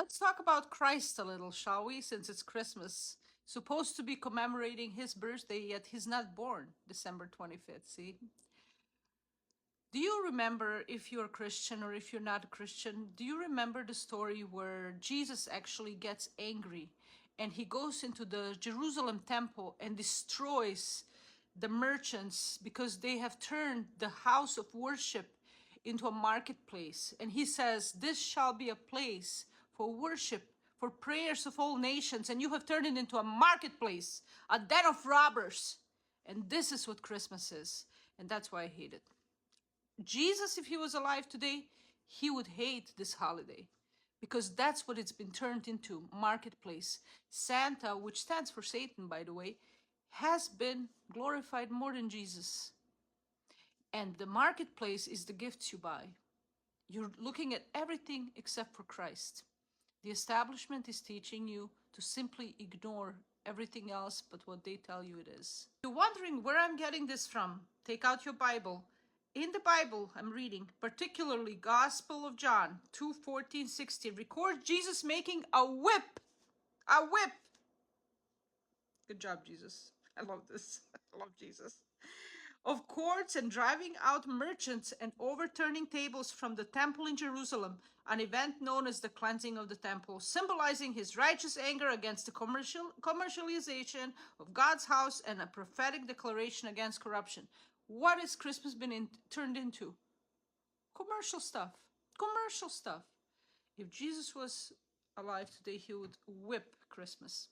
Let's talk about Christ a little, shall we? Since it's Christmas. Supposed to be commemorating his birthday, yet he's not born December 25th. See? Do you remember, if you're a Christian or if you're not a Christian, do you remember the story where Jesus actually gets angry and he goes into the Jerusalem temple and destroys the merchants because they have turned the house of worship into a marketplace? And he says, "This shall be a place for worship, for prayers of all nations, and you have turned it into a marketplace, a den of robbers." And this is what Christmas is. And that's why I hate it. Jesus, if he was alive today, he would hate this holiday because that's what it's been turned into, marketplace. Santa, which stands for Satan, by the way, has been glorified more than Jesus. And the marketplace is the gifts you buy. You're looking at everything except for Christ. The establishment is teaching you to simply ignore everything else but what they tell you it is. You're wondering where I'm getting this from. Take out your Bible. In the Bible, I'm reading, particularly Gospel of John 2:14-16, records Jesus making a whip. A whip. Good job, Jesus. I love this. I love Jesus. Of courts and driving out merchants and overturning tables from the temple in Jerusalem, an event known as the cleansing of the temple, symbolizing his righteous anger against the commercialization of God's house and a prophetic declaration against corruption. What has Christmas been turned into? Commercial stuff. Commercial stuff. If Jesus was alive today, he would whip Christmas.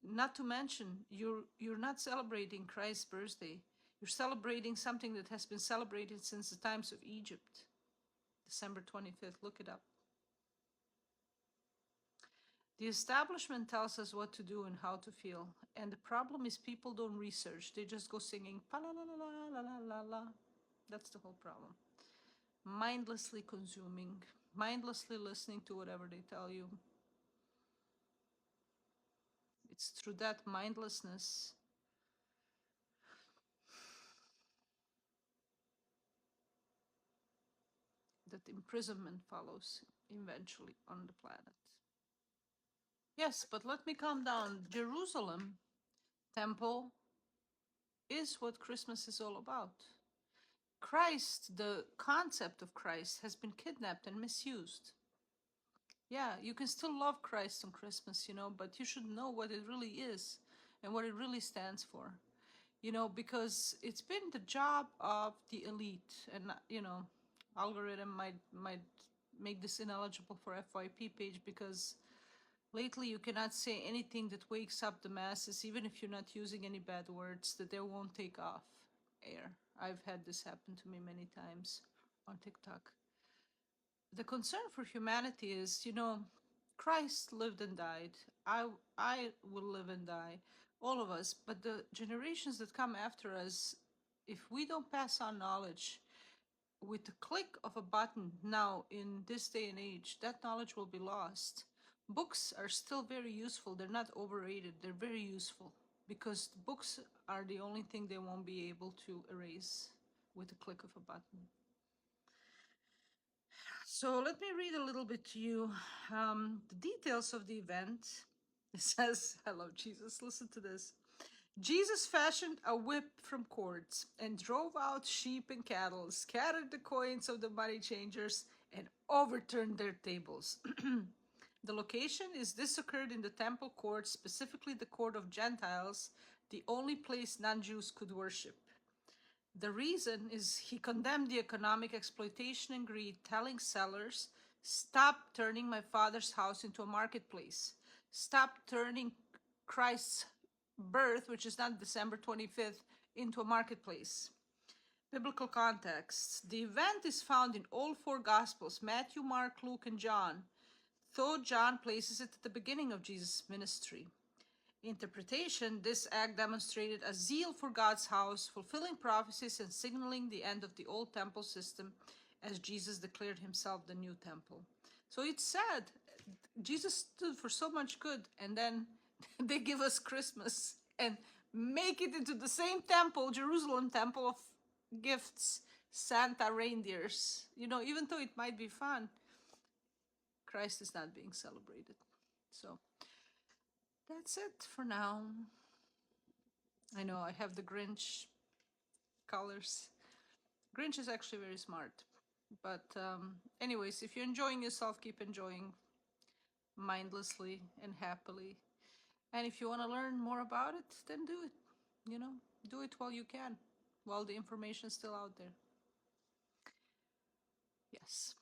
Not to mention, you're not celebrating Christ's birthday. You're celebrating something that has been celebrated since the times of Egypt. December 25th, look it up. The establishment tells us what to do and how to feel. And the problem is people don't research. They just go singing pa la la la la la la la la. That's the whole problem. Mindlessly consuming, mindlessly listening to whatever they tell you. It's through that mindlessness that imprisonment follows eventually on the planet. Yes, but let me calm down. Jerusalem temple is what Christmas is all about. Christ, the concept of Christ, has been kidnapped and misused. Yeah, you can still love Christ on Christmas, but you should know what it really is and what it really stands for. Because it's been the job of the elite, and algorithm might make this ineligible for FYP page because lately you cannot say anything that wakes up the masses, even if you're not using any bad words, that they won't take off air. I've had this happen to me many times on TikTok. The concern for humanity is, Christ lived and died. I will live and die, all of us. But the generations that come after us, if we don't pass on knowledge with the click of a button now in this day and age, that knowledge will be lost. Books are still very useful. They're not overrated. They're very useful because books are the only thing they won't be able to erase with the click of a button. So let me read a little bit to you the details of the event. It says, I love Jesus. Listen to this. Jesus fashioned a whip from cords and drove out sheep and cattle, scattered the coins of the money changers, and overturned their tables. The location is this occurred in the temple court, specifically the court of Gentiles, the only place non-Jews could worship. The reason is he condemned the economic exploitation and greed, telling sellers, "Stop turning my father's house into a marketplace. Stop turning Christ's birth, which is not December 25th, into a marketplace." Biblical context. The event is found in all four Gospels, Matthew, Mark, Luke, and John, though John places it at the beginning of Jesus' ministry. Interpretation, this act demonstrated a zeal for God's house, fulfilling prophecies and signaling the end of the old temple system as Jesus declared himself the new temple. So it's sad. Jesus stood for so much good, and then they give us Christmas and make it into the same temple, Jerusalem temple of gifts, Santa reindeers. Even though it might be fun, Christ is not being celebrated. So that's it for now. I know I have the Grinch colors. Grinch is actually very smart. But anyways, if you're enjoying yourself, keep enjoying mindlessly and happily. And if you want to learn more about it, then do it. You know, do it while you can, while the information is still out there. Yes.